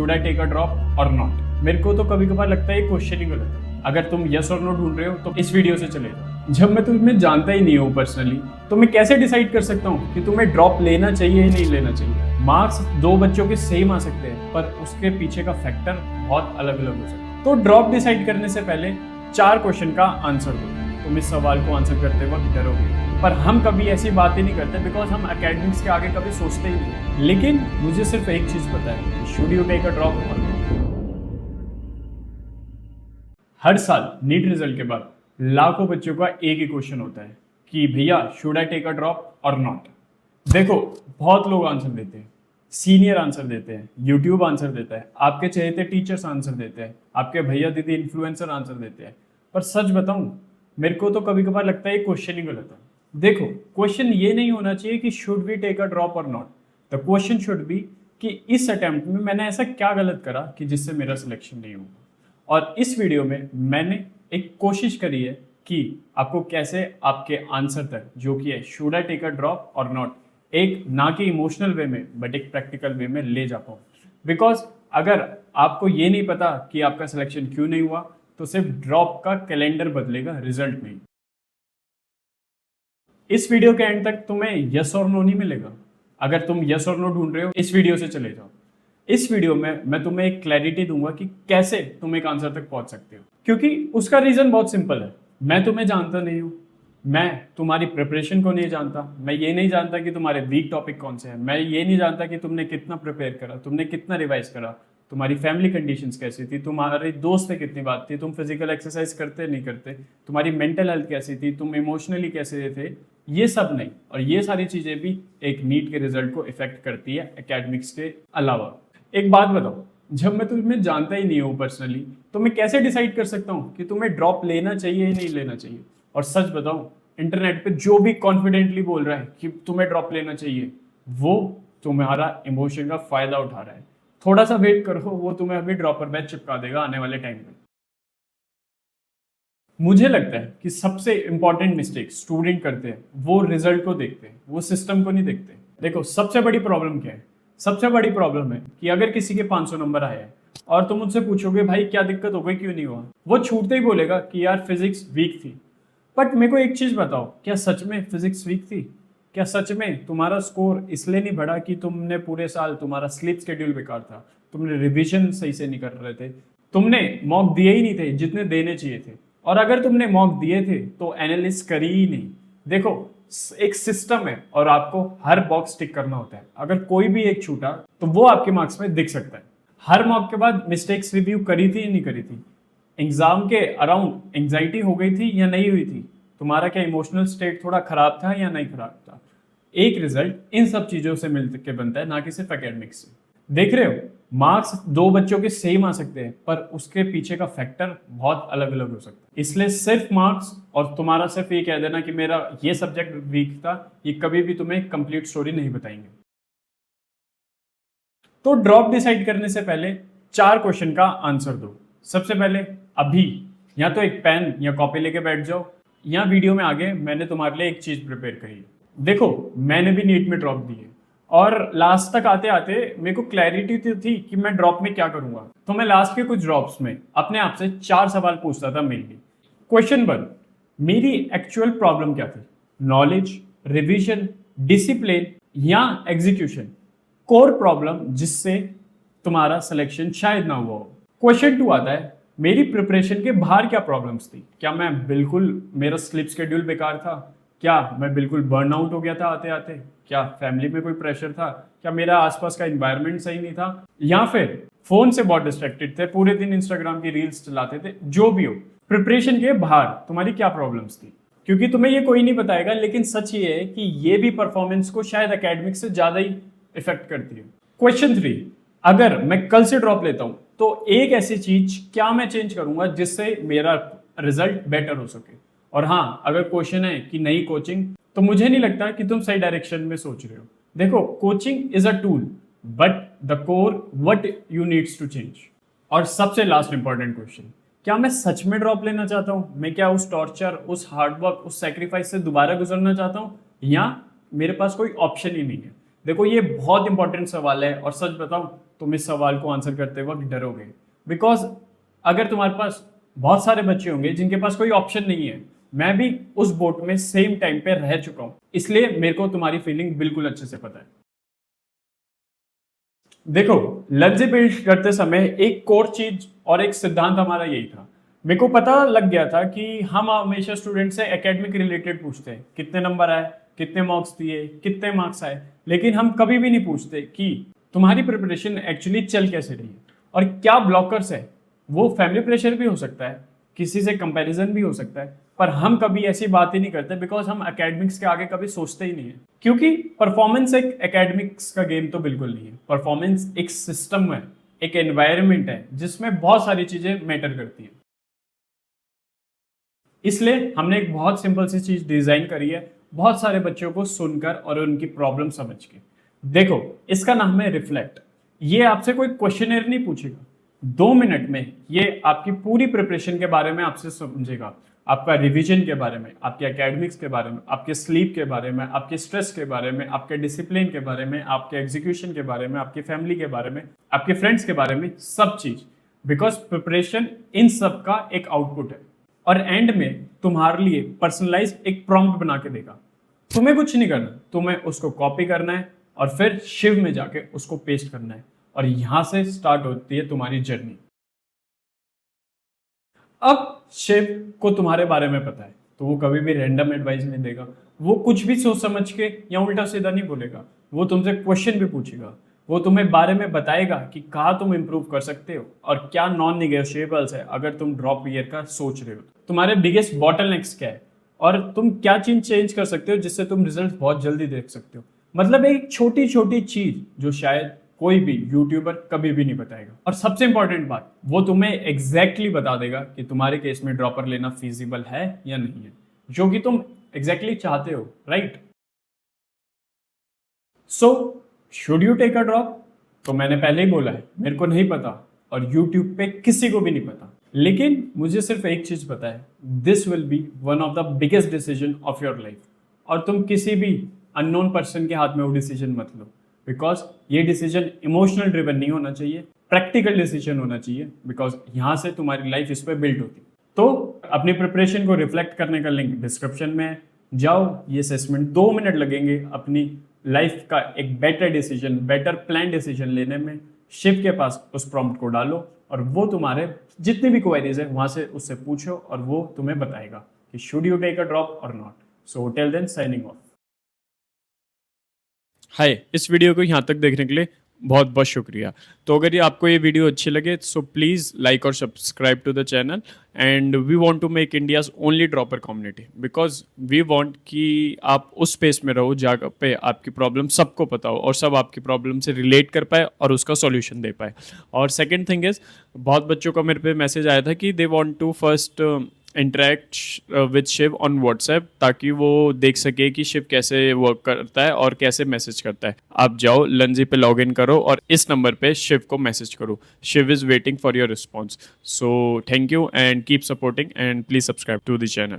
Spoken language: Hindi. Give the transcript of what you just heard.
Should I take a drop और नॉट। मेरे को तो कभी कभार लगता है ये क्वेश्चन ही गलत है। अगर तुम यस और नो ढूंढ रहे हो तो इस वीडियो से चले जाओ। जब मैं तुम्हें जानता ही नहीं हूँ पर्सनली, तो मैं कैसे डिसाइड कर सकता हूँ कि तुम्हें ड्रॉप लेना चाहिए या नहीं लेना चाहिए। मार्क्स दो बच्चों के सेम आ सकते हैं, पर उसके पीछे का फैक्टर बहुत अलग अलग हो सकता है। तो ड्रॉप डिसाइड करने से पहले 4 क्वेश्चन का आंसर दो। तुम इस सवाल को आंसर करते वक्त डरोगे, पर हम कभी ऐसी बात ही नहीं करते बिकॉज हम एकेडमिक्स के आगे कभी सोचते ही नहीं। लेकिन मुझे सिर्फ एक चीज पता है, should you take a drop और नॉट। हर साल नीट रिजल्ट के बाद लाखों बच्चों का एक ही क्वेश्चन होता है कि भैया should I take a drop और नॉट। देखो, बहुत लोग आंसर देते हैं, सीनियर आंसर देते हैं, यूट्यूब आंसर देता है, आपके चहेते टीचर्स आंसर देते हैं, आपके भैया दीदी इन्फ्लुएंसर आंसर देते हैं। पर सच बताऊं, मेरे को तो कभी कभार लगता है ये क्वेश्चन ही गलत है। देखो, क्वेश्चन ये नहीं होना चाहिए कि should we take a drop और not. The question should be कि इस अटेम्प्ट में मैंने ऐसा क्या गलत करा कि जिससे मेरा सिलेक्शन नहीं हुआ। और इस वीडियो में मैंने एक कोशिश करी है कि आपको कैसे आपके आंसर तक, जो कि है should I take a drop और नॉट, एक ना कि इमोशनल वे में बट एक प्रैक्टिकल वे में ले जा पाऊँ। बिकॉज अगर आपको ये नहीं पता कि आपका सिलेक्शन क्यों नहीं हुआ, तो सिर्फ ड्रॉप का कैलेंडर बदलेगा, रिजल्ट नहीं। इस वीडियो के एंड तक तुम्हें यस और नो नहीं मिलेगा। अगर तुम यस और नो ढूंढ रहे हो, इस वीडियो से चले जाओ। इस वीडियो में मैं तुम्हें एक क्लैरिटी दूंगा कि कैसे तुम एक आंसर तक पहुंच सकते हो, क्योंकि उसका रीजन बहुत सिंपल है। मैं तुम्हें जानता नहीं हूं, मैं तुम्हारी प्रिपरेशन को नहीं जानता, मैं ये नहीं जानता कि तुम्हारे वीक टॉपिक कौन से हैं, मैं ये नहीं जानता कि तुमने कितना प्रिपेयर करा, तुमने कितना रिवाइज करा, तुम्हारी फैमिली कंडीशंस कैसी थी, तुम्हारे दोस्त से कितनी बात थी, तुम फिजिकल एक्सरसाइज करते नहीं करते, तुम्हारी मेंटल हेल्थ कैसी थी, तुम इमोशनली कैसे थे, ये सब नहीं। और ये सारी चीजें भी एक नीट के रिजल्ट को इफेक्ट करती है एकेडमिक्स के अलावा। एक बात बताओ, जब मैं तुम्हें जानता ही नहीं हूँ पर्सनली, तो मैं कैसे डिसाइड कर सकता हूँ कि तुम्हें ड्रॉप लेना चाहिए या नहीं लेना चाहिए। और सच बताऊं, इंटरनेट पे जो भी कॉन्फिडेंटली बोल रहा है कि तुम्हें ड्रॉप लेना चाहिए, वो तुम्हारा इमोशन का फायदा उठा रहा है। थोड़ा सा वेट करो, वो तुम्हें अभी ड्रॉपर बैच चिपका देगा आने वाले टाइम पे। मुझे लगता है कि सबसे इंपॉर्टेंट मिस्टेक स्टूडेंट करते हैं, वो रिजल्ट को देखते हैं, वो सिस्टम को नहीं देखते। देखो, सबसे बड़ी प्रॉब्लम क्या है? सबसे बड़ी प्रॉब्लम है कि अगर किसी के 500 नंबर आए हैं और तुम मुझसे पूछोगे भाई क्या दिक्कत हो गई, क्यों नहीं हुआ, वो छूटते ही बोलेगा कि यार फिजिक्स वीक थी। बट मेरे को एक चीज बताओ, क्या सच में फिजिक्स वीक थी? क्या सच में तुम्हारा स्कोर इसलिए नहीं बढ़ा कि तुमने पूरे साल, तुम्हारा स्लीप शेड्यूल बेकार था, तुमने रिवीजन सही से नहीं कर रहे थे, तुमने मॉक दिए ही नहीं थे जितने देने चाहिए थे, और अगर तुमने मॉक दिए थे तो एनालिसिस करी ही नहीं। देखो, एक सिस्टम है और आपको हर बॉक्स टिक करना होता है। अगर कोई भी एक छूटा तो वो आपके मार्क्स में दिख सकता है। हर मॉक के बाद मिस्टेक्स रिव्यू करी थी या नहीं करी थी? एग्जाम के अराउंड एंग्जाइटी हो गई थी या नहीं हुई थी? तुम्हारा क्या इमोशनल स्टेट थोड़ा खराब था या नहीं खराब था? एक रिजल्ट इन सब चीजों से मिल के बनता है, ना कि सिर्फ एकेडमिक्स से। देख रहे हो, मार्क्स दो बच्चों के सेम आ सकते हैं, पर उसके पीछे का फैक्टर बहुत अलग अलग हो सकता है। इसलिए सिर्फ मार्क्स और तुम्हारा सिर्फ ये कह देना कि मेरा ये सब्जेक्ट वीक था, ये कभी भी तुम्हें कंप्लीट स्टोरी नहीं बताएंगे। तो ड्रॉप डिसाइड करने से पहले 4 क्वेश्चन का आंसर दो। सबसे पहले, अभी या तो एक पेन या कॉपी लेके बैठ जाओ, या वीडियो में आगे मैंने तुम्हारे लिए एक चीज प्रिपेयर करी है। देखो, मैंने भी नीट में ड्रॉप दी है और लास्ट तक आते आते मेरे को क्लैरिटी थी कि मैं ड्रॉप में क्या करूंगा। तो मैं लास्ट के कुछ ड्रॉप्स में अपने आप से 4 सवाल पूछता था मेनली। क्वेश्चन 1, मेरी एक्चुअल प्रॉब्लम क्या थी? नॉलेज, रिवीजन, डिसिप्लिन या एग्जीक्यूशन? कोर प्रॉब्लम जिससे तुम्हारा सिलेक्शन शायद ना हुआ हो। क्वेश्चन 2 आता है, मेरी प्रिपरेशन के बाहर क्या प्रॉब्लम्स थी? क्या मैं बिल्कुल, मेरा स्लीप शेड्यूल बेकार था? क्या मैं बिल्कुल बर्नआउट हो गया था आते आते? क्या फैमिली में कोई प्रेशर था? क्या मेरा आसपास का एनवायरनमेंट सही नहीं था? या फिर फोन से बहुत डिस्ट्रैक्टेड थे, पूरे दिन इंस्टाग्राम की रील्स चलाते थे? जो भी हो, प्रिपरेशन के बाहर तुम्हारी क्या प्रॉब्लम्स थी? क्योंकि तुम्हें ये कोई नहीं बताएगा, लेकिन सच ये है कि ये भी परफॉर्मेंस को शायद एकेडमिक से ज्यादा ही इफेक्ट करती है। क्वेश्चन 3, अगर मैं कल से ड्रॉप लेता हूं तो एक ऐसी चीज क्या मैं चेंज करूंगा जिससे मेरा रिजल्ट बेटर हो सके? और हाँ, अगर क्वेश्चन है कि नहीं कोचिंग, तो मुझे नहीं लगता कि तुम सही डायरेक्शन में सोच रहे हो। देखो, coaching is a tool, but the core what you needs to change. और सबसे लास्ट इंपॉर्टेंट क्वेश्चन, क्या मैं सच में ड्रॉप लेना चाहता हूँ? मैं क्या उस टॉर्चर, उस हार्डवर्क, उस सेक्रीफाइस से दोबारा गुजरना चाहता हूँ, या मेरे पास कोई ऑप्शन ही नहीं है? देखो, ये बहुत इंपॉर्टेंट सवाल है और सच बताऊं, तुम इस सवाल को आंसर करते वक्त डरोगे, बिकॉज अगर तुम्हारे पास बहुत सारे बच्चे होंगे जिनके पास कोई ऑप्शन नहीं है, मैं भी उस बोट में सेम टाइम पे रह चुका हूं, इसलिए मेरे को तुम्हारी फीलिंग बिल्कुल अच्छे से पता है। देखो, लक्ष्य बिल्ड करते समय एक कोर चीज और एक सिद्धांत हमारा यही था। मेरे को पता लग गया था कि हम हमेशा स्टूडेंट से एकेडमिक रिलेटेड पूछते हैं, कितने नंबर आए, कितने मार्क्स दिए, कितने मार्क्स आए, लेकिन हम कभी भी नहीं पूछते कि तुम्हारी प्रिपरेशन एक्चुअली चल कैसे रही है और क्या ब्लॉकर्स है। वो फैमिली प्रेशर भी हो सकता है, किसी से कंपैरिजन भी हो सकता है, पर हम कभी ऐसी बात ही नहीं करते बिकॉज हम एकेडमिक्स के आगे कभी सोचते ही नहीं है। क्योंकि परफॉर्मेंस एक एकेडमिक्स का गेम तो बिल्कुल नहीं है। परफॉर्मेंस एक सिस्टम है, एक एनवायरनमेंट है जिसमें बहुत सारी चीजें मैटर करती हैं। इसलिए हमने एक बहुत सिंपल सी चीज डिजाइन करी है, बहुत सारे बच्चों को सुनकर और उनकी प्रॉब्लम समझ के। देखो, इसका नाम है रिफ्लेक्ट। ये आपसे कोई क्वेश्चनर नहीं पूछेगा, 2 मिनट में ये आपकी पूरी प्रिपरेशन के बारे में आपसे समझेगा, आपका रिवीजन के बारे में, आपके एकेडमिक्स के बारे में, आपके स्लीप के बारे में, आपके स्ट्रेस के बारे में, आपके डिसिप्लिन के बारे में, आपके एग्जीक्यूशन के बारे में, आपकी फैमिली के बारे में, आपके फ्रेंड्स के बारे में, सब चीज। बिकॉज प्रिपरेशन इन सब का एक आउटपुट है और एंड में तुम्हारे लिए पर्सनलाइज एक प्रॉम्प्ट बना के देगा। तुम्हें कुछ नहीं करना, तुम्हें उसको कॉपी करना है और फिर शिव में जाके उसको पेस्ट करना है और यहां से स्टार्ट होती है तुम्हारी जर्नी। अब शिव को तुम्हारे बारे में पता है तो वो कभी भी रैंडम एडवाइस नहीं देगा, वो कुछ भी सोच समझ के या उल्टा सीधा नहीं बोलेगा, वो तुमसे क्वेश्चन भी पूछेगा, वो तुम्हें बारे में बताएगा कि कहाँ तुम इंप्रूव कर सकते हो और क्या नॉन निगोशिएबल्स है अगर तुम ड्रॉप ईयर का सोच रहे हो। तुम्हारे बिगेस्ट बॉटलनेक्स क्या है और तुम क्या चीज चेंज कर सकते हो जिससे तुम रिजल्ट बहुत जल्दी देख सकते हो। मतलब एक छोटी छोटी चीज जो शायद कोई भी यूट्यूबर कभी भी नहीं बताएगा। और सबसे इंपॉर्टेंट बात, वो तुम्हें एग्जैक्टली बता देगा कि तुम्हारे केस में ड्रॉपर लेना फीजिबल है या नहीं है, जो कि तुम एग्जैक्टली चाहते हो, right? So should you take a drop? तो मैंने पहले ही बोला है, मेरे को नहीं पता और यूट्यूब पे किसी को भी नहीं पता, लेकिन मुझे सिर्फ एक चीज पता है, this will be one of the biggest decision of your life. और तुम किसी भी अननोन पर्सन के हाथ में वो डिसीजन मत लो, बिकॉज ये डिसीजन इमोशनल ड्रिवन नहीं होना चाहिए, प्रैक्टिकल डिसीजन होना चाहिए, बिकॉज यहां से तुम्हारी लाइफ इस पर बिल्ड होती है। तो अपनी प्रिपरेशन को रिफ्लेक्ट करने का लिंक डिस्क्रिप्शन में है, जाओ, ये असेसमेंट 2 मिनट लगेंगे अपनी लाइफ का एक better decision, better plan decision लेने में। शिव के पास उस प्रॉम्प्ट को डालो और वो तुम्हारे जितनी भी क्वेरीज है वहां से उससे पूछो और वो तुम्हें बताएगा कि should you take a drop और not. So till then, signing off. Hi, इस वीडियो को यहाँ तक देखने के लिए बहुत बहुत शुक्रिया। तो अगर ये आपको ये वीडियो अच्छी लगे सो प्लीज़ लाइक और subscribe to the channel. And we want to make India's only dropper community, because we want कि आप उस स्पेस में रहो जहाँ पे आपकी प्रॉब्लम सबको पता हो और सब आपकी प्रॉब्लम से रिलेट कर पाए और उसका सॉल्यूशन दे पाए। और सेकेंड थिंग इज़, बहुत बच्चों का मेरे पे मैसेज आया था कि they want to first interact with Shiv on WhatsApp, ताकि वो देख सके कि शिव कैसे वर्क करता है और कैसे मैसेज करता है। आप जाओ, लंजी पे लॉग इन करो और इस नंबर पे शिव को मैसेज करो। Shiv is waiting for your response. So thank you and keep supporting and please subscribe to the channel.